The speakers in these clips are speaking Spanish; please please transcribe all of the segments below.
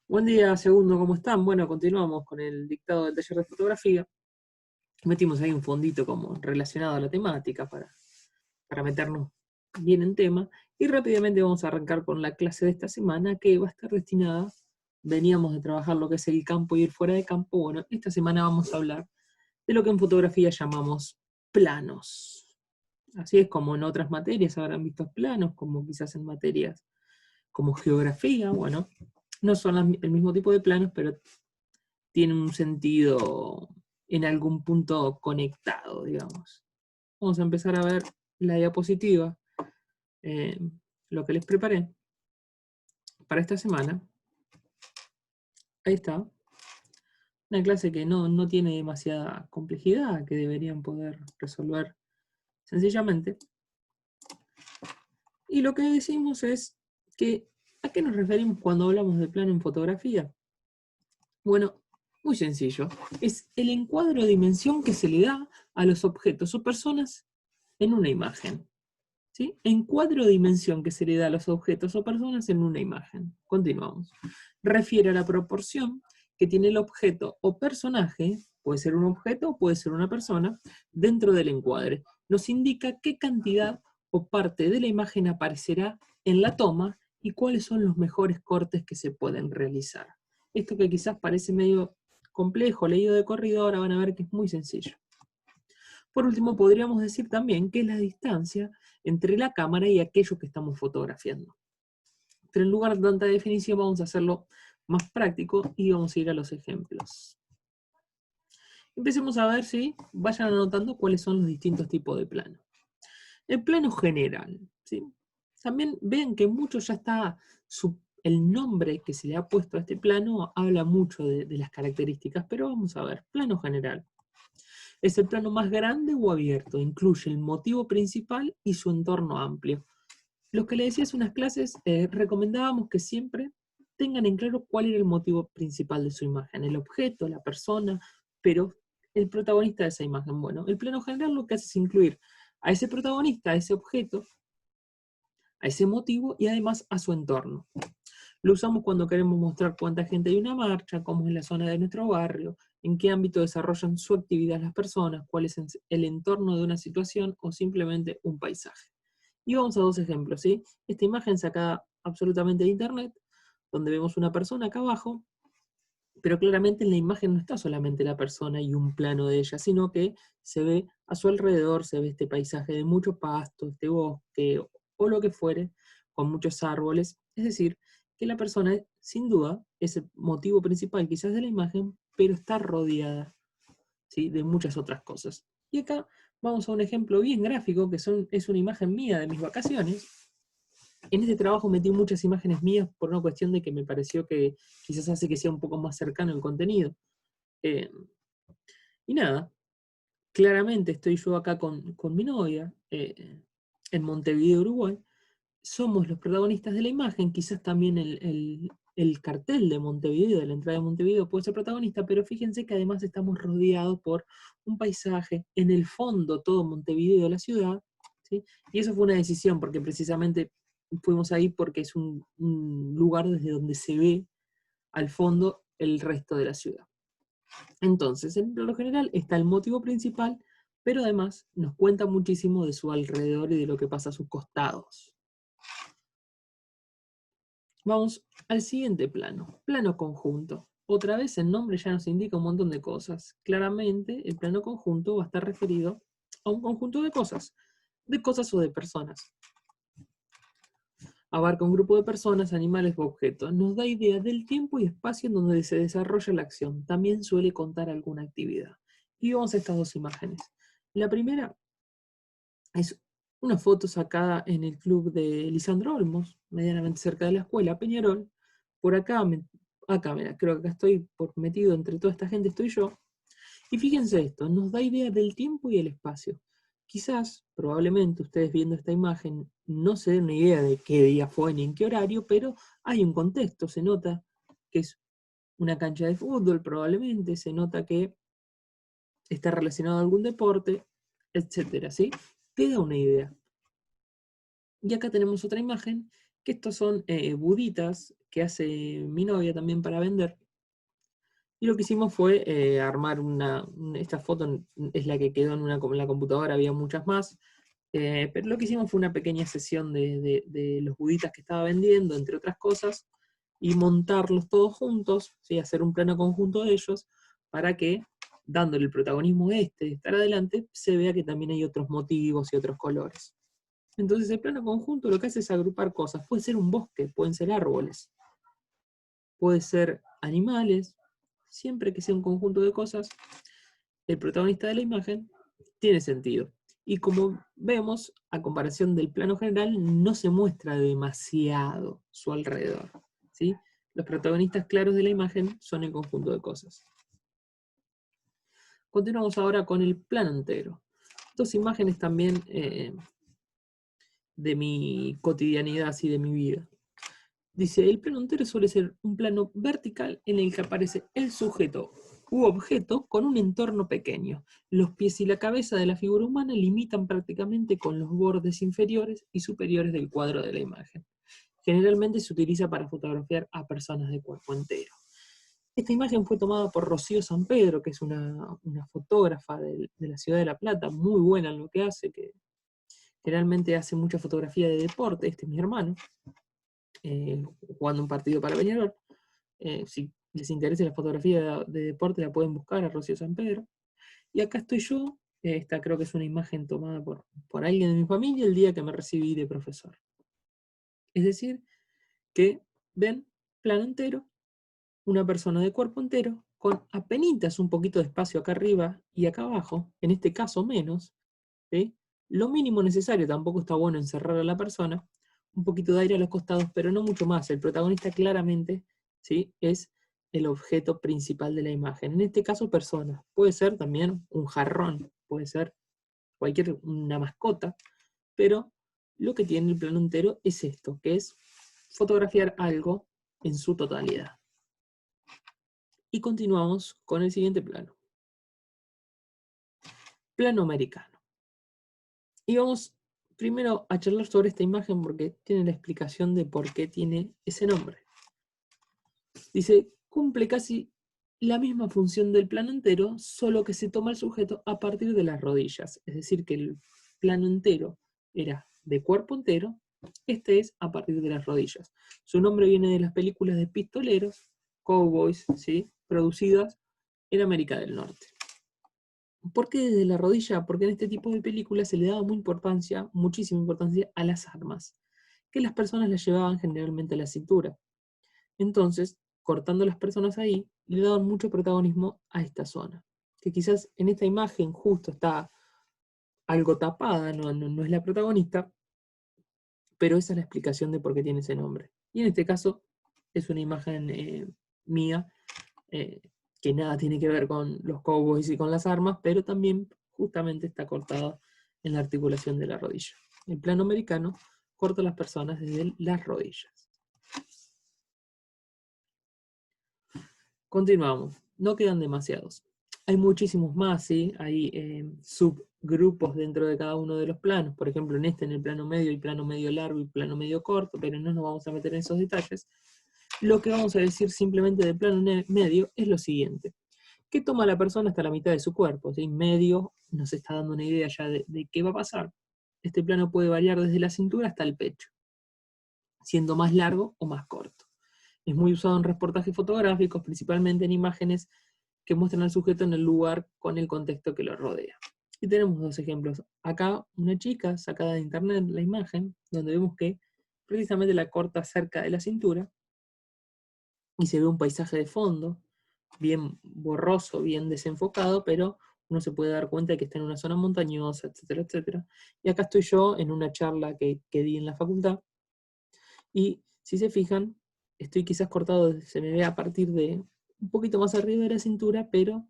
Buen día, segundo, ¿cómo están? Bueno, continuamos con el dictado del taller de fotografía. Metimos ahí un fondito como relacionado a la temática para meternos bien en tema. Y rápidamente vamos a arrancar con la clase de esta semana que va a estar destinada, veníamos de trabajar lo que es el campo y ir fuera de campo. Bueno, esta semana vamos a hablar de lo que en fotografía llamamos planos. Así es como en otras materias habrán visto planos, como quizás en materias como geografía. Bueno, no son el mismo tipo de planos, pero tiene un sentido en algún punto conectado, digamos. Vamos a empezar a ver la diapositiva, eh, lo que les preparé para esta semana. Ahí está. Una clase que no tiene demasiada complejidad, que deberían poder resolver sencillamente. Y lo que decimos es que, ¿a qué nos referimos cuando hablamos de plano en fotografía? Bueno, muy sencillo. Es el encuadro de dimensión que se le da a los objetos o personas en una imagen. ¿Sí? Encuadro de dimensión que se le da a los objetos o personas en una imagen. Continuamos. Refiere a la proporción que tiene el objeto o personaje, puede ser un objeto o puede ser una persona, dentro del encuadre. Nos indica qué cantidad o parte de la imagen aparecerá en la toma y cuáles son los mejores cortes que se pueden realizar. Esto que quizás parece medio complejo, leído de corrido, ahora van a ver que es muy sencillo. Por último, podríamos decir también que es la distancia entre la cámara y aquello que estamos fotografiando. Pero en lugar de tanta definición vamos a hacerlo más práctico y vamos a ir a los ejemplos. Empecemos a ver si vayan anotando cuáles son los distintos tipos de plano. El plano general, ¿sí? También ven que mucho ya está, el nombre que se le ha puesto a este plano habla mucho de las características, pero vamos a ver, plano general. Es el plano más grande o abierto, incluye el motivo principal y su entorno amplio. Lo que le decía hace unas clases, recomendábamos que siempre tengan en claro cuál era el motivo principal de su imagen, el objeto, la persona, pero el protagonista de esa imagen. Bueno, el plano general lo que hace es incluir a ese protagonista, a ese objeto, a ese motivo y además a su entorno. Lo usamos cuando queremos mostrar cuánta gente hay en una marcha, cómo es la zona de nuestro barrio, en qué ámbito desarrollan su actividad las personas, cuál es el entorno de una situación o simplemente un paisaje. Y vamos a dos ejemplos, ¿sí? Esta imagen sacada absolutamente de internet, donde vemos una persona acá abajo, pero claramente en la imagen no está solamente la persona y un plano de ella, sino que se ve a su alrededor, se ve este paisaje de mucho pasto, este bosque o lo que fuere, con muchos árboles. Es decir, que la persona, sin duda, es el motivo principal quizás de la imagen, pero está rodeada, ¿sí?, de muchas otras cosas. Y acá vamos a un ejemplo bien gráfico, que es una imagen mía de mis vacaciones. En este trabajo metí muchas imágenes mías por una cuestión de que me pareció que quizás hace que sea un poco más cercano el contenido. Eh, y nada, claramente estoy yo acá con mi novia, en Montevideo, Uruguay. Somos los protagonistas de la imagen, quizás también el cartel de Montevideo, de la entrada de Montevideo puede ser protagonista, pero fíjense que además estamos rodeados por un paisaje, en el fondo todo Montevideo, la ciudad, ¿sí? Y eso fue una decisión, porque precisamente fuimos ahí porque es un lugar desde donde se ve al fondo el resto de la ciudad. Entonces, en lo general está el motivo principal, pero además nos cuenta muchísimo de su alrededor y de lo que pasa a sus costados. Vamos al siguiente plano, plano conjunto. Otra vez el nombre ya nos indica un montón de cosas. Claramente el plano conjunto va a estar referido a un conjunto de cosas o de personas. Abarca un grupo de personas, animales u objetos. Nos da idea del tiempo y espacio en donde se desarrolla la acción. También suele contar alguna actividad. Y vamos a estas dos imágenes. La primera es una foto sacada en el club de Lisandro Olmos, medianamente cerca de la escuela, Peñarol. Por acá, mira, creo que acá estoy metido entre toda esta gente, estoy yo. Y fíjense esto, nos da idea del tiempo y el espacio. Quizás, probablemente, ustedes viendo esta imagen no se den una idea de qué día fue ni en qué horario, pero hay un contexto, se nota que es una cancha de fútbol, probablemente, se nota que está relacionado a algún deporte, etcétera, ¿sí? Te da una idea. Y acá tenemos otra imagen que estos son buditas que hace mi novia también para vender. Y lo que hicimos fue armar esta foto es la que quedó en la computadora, había muchas más, pero lo que hicimos fue una pequeña sesión de los buditas que estaba vendiendo, entre otras cosas, y montarlos todos juntos, ¿sí? Hacer un plano conjunto de ellos, para que, dándole el protagonismo de estar adelante, se vea que también hay otros motivos y otros colores. Entonces el plano conjunto lo que hace es agrupar cosas. Puede ser un bosque, pueden ser árboles, puede ser animales, siempre que sea un conjunto de cosas, el protagonista de la imagen tiene sentido. Y como vemos, a comparación del plano general, no se muestra demasiado su alrededor, ¿sí? Los protagonistas claros de la imagen son el conjunto de cosas. Continuamos ahora con el plano entero. Dos imágenes también de mi cotidianidad, así de mi vida. Dice, el plano entero suele ser un plano vertical en el que aparece el sujeto u objeto con un entorno pequeño. Los pies y la cabeza de la figura humana limitan prácticamente con los bordes inferiores y superiores del cuadro de la imagen. Generalmente se utiliza para fotografiar a personas de cuerpo entero. Esta imagen fue tomada por Rocío San Pedro, que es una fotógrafa de la ciudad de La Plata, muy buena en lo que hace, que generalmente hace mucha fotografía de deporte, este es mi hermano, jugando un partido para Peñarol. Si les interesa la fotografía de deporte, la pueden buscar a Rocío San Pedro. Y acá estoy yo, esta creo que es una imagen tomada por alguien de mi familia el día que me recibí de profesor. Es decir, que ven, plano entero, una persona de cuerpo entero, con apenitas un poquito de espacio acá arriba y acá abajo, en este caso menos, ¿sí? Lo mínimo necesario, tampoco está bueno encerrar a la persona, un poquito de aire a los costados, pero no mucho más. El protagonista claramente, ¿sí? Es el objeto principal de la imagen. En este caso, persona. Puede ser también un jarrón, puede ser una mascota, pero lo que tiene el plano entero es esto, que es fotografiar algo en su totalidad. Y continuamos con el siguiente plano. Plano americano. Y vamos primero a charlar sobre esta imagen porque tiene la explicación de por qué tiene ese nombre. Dice, cumple casi la misma función del plano entero, solo que se toma el sujeto a partir de las rodillas. Es decir, que el plano entero era de cuerpo entero, este es a partir de las rodillas. Su nombre viene de las películas de pistoleros, cowboys, ¿sí? Producidas en América del Norte. ¿Por qué desde la rodilla? Porque en este tipo de películas se le daba muchísima importancia a las armas, que las personas las llevaban generalmente a la cintura. Entonces, cortando las personas ahí, le daban mucho protagonismo a esta zona, que quizás en esta imagen justo está algo tapada, no es la protagonista, pero esa es la explicación de por qué tiene ese nombre. Y en este caso es una imagen mía, que nada tiene que ver con los cowboys y con las armas, pero también justamente está cortada en la articulación de la rodilla. El plano americano corta a las personas desde las rodillas. Continuamos, no quedan demasiados. Hay muchísimos más, ¿sí? Hay subgrupos dentro de cada uno de los planos. Por ejemplo, en el plano medio hay plano medio largo y plano medio corto, pero no nos vamos a meter en esos detalles. Lo que vamos a decir simplemente del plano medio es lo siguiente. ¿Qué toma la persona hasta la mitad de su cuerpo? ¿Sí? Medio nos está dando una idea ya de qué va a pasar. Este plano puede variar desde la cintura hasta el pecho, siendo más largo o más corto. Es muy usado en reportajes fotográficos, principalmente en imágenes que muestran al sujeto en el lugar con el contexto que lo rodea. Y tenemos dos ejemplos. Acá una chica sacada de internet, la imagen, donde vemos que precisamente la corta cerca de la cintura y se ve un paisaje de fondo, bien borroso, bien desenfocado, pero uno se puede dar cuenta de que está en una zona montañosa, etcétera, etcétera. Y acá estoy yo en una charla que di en la facultad, y si se fijan, estoy quizás cortado, se me ve a partir de un poquito más arriba de la cintura, pero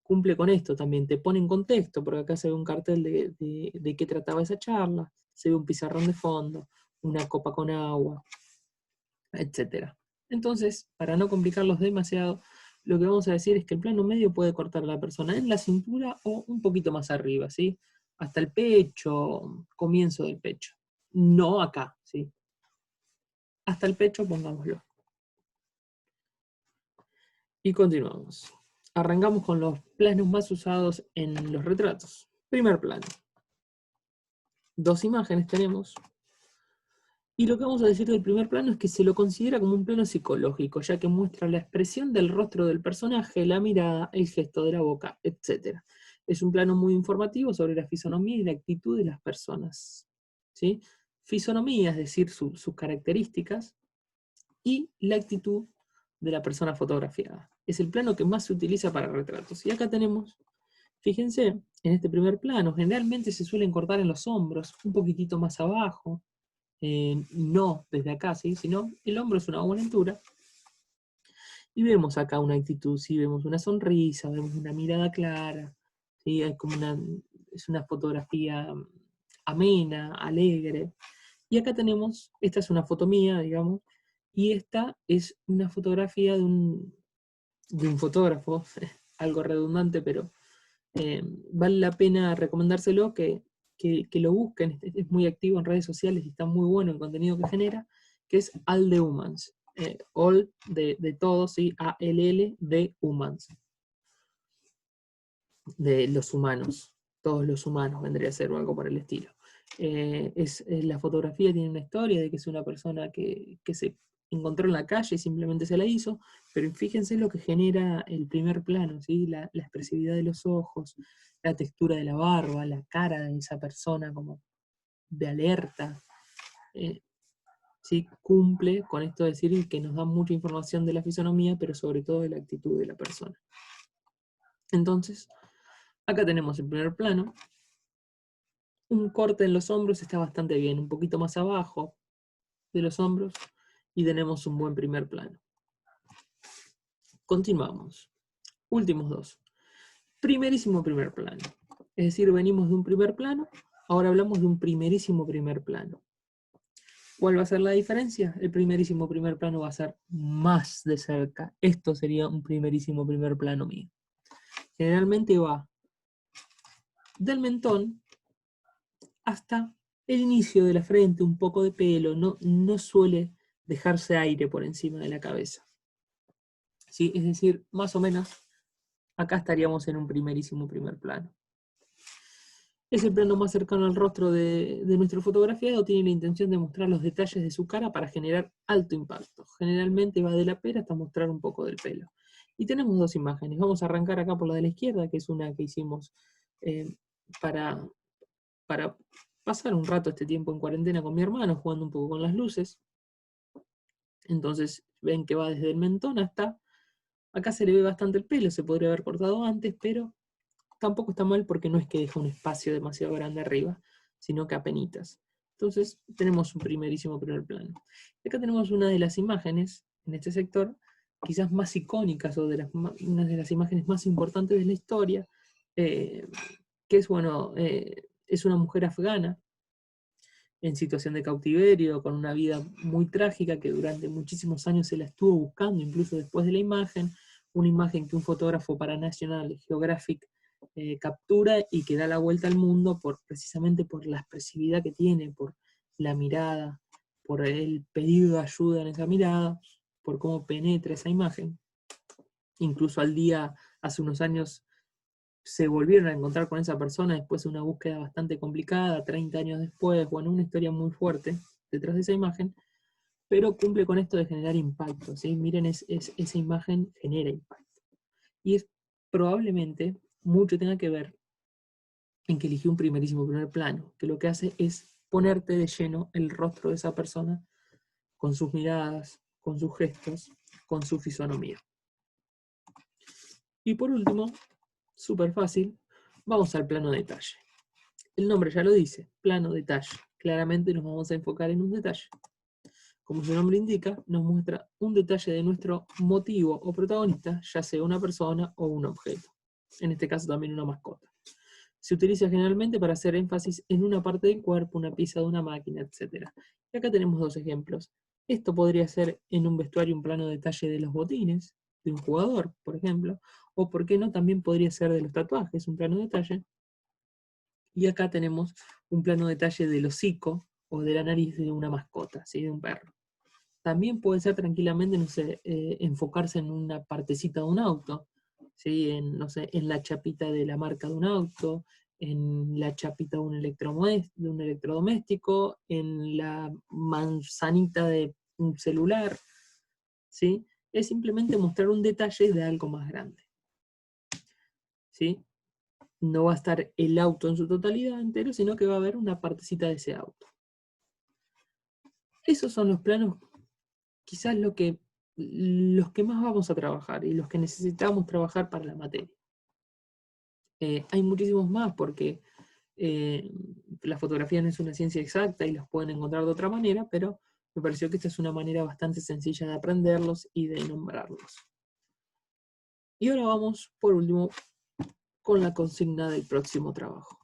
cumple con esto también, te pone en contexto, porque acá se ve un cartel de qué trataba esa charla, se ve un pizarrón de fondo, una copa con agua, etcétera. Entonces, para no complicarlos demasiado, lo que vamos a decir es que el plano medio puede cortar a la persona en la cintura o un poquito más arriba, ¿sí? Hasta el pecho, comienzo del pecho. No acá, ¿sí? hasta el pecho, pongámoslo. Y continuamos. Arrancamos con los planos más usados en los retratos. Primer plano. 2 imágenes tenemos. Y lo que vamos a decir del primer plano es que se lo considera como un plano psicológico, ya que muestra la expresión del rostro del personaje, la mirada, el gesto de la boca, etc. Es un plano muy informativo sobre la fisonomía y la actitud de las personas, ¿sí? Fisonomía, es decir, sus características, y la actitud de la persona fotografiada. Es el plano que más se utiliza para retratos. Y acá tenemos, fíjense, en este primer plano, generalmente se suelen cortar en los hombros, un poquitito más abajo, no desde acá, ¿sí? Sino el hombro es una buena altura. Y vemos acá una actitud, ¿sí? Vemos una sonrisa, vemos una mirada clara, ¿sí? Hay como es una fotografía amena, alegre. Y acá tenemos, esta es una foto mía, digamos, y esta es una fotografía de un fotógrafo, algo redundante, pero vale la pena recomendárselo, que lo busquen, es muy activo en redes sociales y está muy bueno el contenido que genera, que es All the Humans, all de todos, ¿sí? ALL de Humans, de los humanos, todos los humanos vendría a ser o algo por el estilo. La fotografía tiene una historia de que es una persona que se encontró en la calle y simplemente se la hizo, pero fíjense lo que genera el primer plano, ¿sí? La expresividad de los ojos, la textura de la barba, la cara de esa persona como de alerta, ¿sí? Cumple con esto de decir que nos da mucha información de la fisonomía, pero sobre todo de la actitud de la persona. Entonces, acá tenemos el primer plano. Un corte en los hombros está bastante bien, un poquito más abajo de los hombros, y tenemos un buen primer plano. Continuamos. Últimos 2. Primerísimo primer plano. Es decir, venimos de un primer plano, ahora hablamos de un primerísimo primer plano. ¿Cuál va a ser la diferencia? El primerísimo primer plano va a ser más de cerca. Esto sería un primerísimo primer plano mío. Generalmente va del mentón hasta el inicio de la frente, un poco de pelo, no suele dejarse aire por encima de la cabeza. ¿Sí? Es decir, más o menos, acá estaríamos en un primerísimo primer plano. Es el plano más cercano al rostro de nuestro fotografiado, tiene la intención de mostrar los detalles de su cara para generar alto impacto. Generalmente va de la pera hasta mostrar un poco del pelo. Y tenemos 2 imágenes. Vamos a arrancar acá por la de la izquierda, que es una que hicimos para pasar un rato este tiempo en cuarentena con mi hermano, jugando un poco con las luces. Entonces ven que va desde el mentón hasta... Acá se le ve bastante el pelo, se podría haber cortado antes, pero tampoco está mal porque no es que deja un espacio demasiado grande arriba, sino que apenitas. Entonces tenemos un primerísimo primer plano. Acá tenemos una de las imágenes, en este sector, quizás más icónicas o una de las imágenes más importantes de la historia, que es, bueno, es una mujer afgana en situación de cautiverio, con una vida muy trágica que durante muchísimos años se la estuvo buscando, incluso después de la imagen, una imagen que un fotógrafo para National Geographic captura y que da la vuelta al mundo precisamente por la expresividad que tiene, por la mirada, por el pedido de ayuda en esa mirada, por cómo penetra esa imagen. Incluso al día, hace unos años, se volvieron a encontrar con esa persona después de una búsqueda bastante complicada, 30 años después, bueno, una historia muy fuerte detrás de esa imagen, pero cumple con esto de generar impacto, ¿sí? Miren, esa imagen genera impacto. Y es probablemente mucho tenga que ver en que eligió un primerísimo primer plano, que lo que hace es ponerte de lleno el rostro de esa persona con sus miradas, con sus gestos, con su fisonomía. Y por último, súper fácil, vamos al plano detalle. El nombre ya lo dice, plano detalle. Claramente nos vamos a enfocar en un detalle. Como su nombre indica, nos muestra un detalle de nuestro motivo o protagonista, ya sea una persona o un objeto. En este caso también una mascota. Se utiliza generalmente para hacer énfasis en una parte del cuerpo, una pieza de una máquina, etc. Y acá tenemos 2 ejemplos. Esto podría ser en un vestuario un plano detalle de los botines, de un jugador, por ejemplo, o por qué no, también podría ser de los tatuajes, un plano detalle. Y acá tenemos un plano detalle del hocico o de la nariz de una mascota, ¿sí? De un perro. También puede ser tranquilamente, no sé, enfocarse en una partecita de un auto, ¿sí? No sé, en la chapita de la marca de un auto, en la chapita de un electrodoméstico, en la manzanita de un celular, ¿sí? Es simplemente mostrar un detalle de algo más grande, ¿sí? No va a estar el auto en su totalidad entero, sino que va a haber una partecita de ese auto. Esos son los planos, quizás los que más vamos a trabajar y los que necesitamos trabajar para la materia. Hay muchísimos más porque la fotografía no es una ciencia exacta y los pueden encontrar de otra manera, pero me pareció que esta es una manera bastante sencilla de aprenderlos y de nombrarlos. Y ahora vamos, por último, con la consigna del próximo trabajo.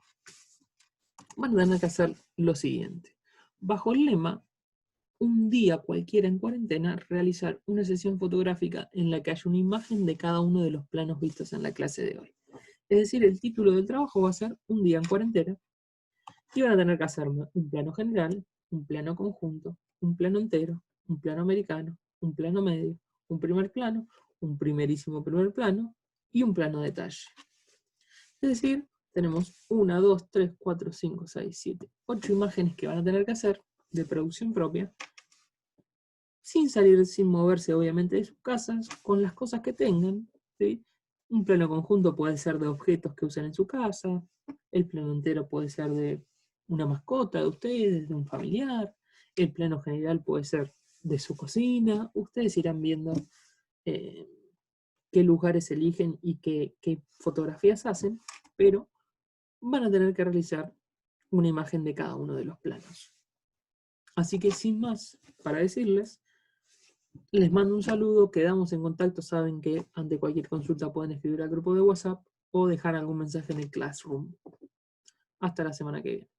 Van a tener que hacer lo siguiente. Bajo el lema, un día cualquiera en cuarentena, realizar una sesión fotográfica en la que haya una imagen de cada uno de los planos vistos en la clase de hoy. Es decir, el título del trabajo va a ser Un día en cuarentena, y van a tener que hacerme un plano general, un plano conjunto, un plano entero, un plano americano, un plano medio, un primer plano, un primerísimo primer plano y un plano detalle. Es decir, tenemos 1, 2, 3, 4, 5, 6, 7, 8 imágenes que van a tener que hacer de producción propia, sin salir, sin moverse obviamente de sus casas, con las cosas que tengan, ¿sí? Un plano conjunto puede ser de objetos que usan en su casa, el plano entero puede ser de una mascota de ustedes, de un familiar, el plano general puede ser de su cocina, ustedes irán viendo qué lugares eligen y qué fotografías hacen, pero van a tener que realizar una imagen de cada uno de los planos. Así que sin más para decirles, les mando un saludo, quedamos en contacto, saben que ante cualquier consulta pueden escribir al grupo de WhatsApp o dejar algún mensaje en el Classroom. Hasta la semana que viene.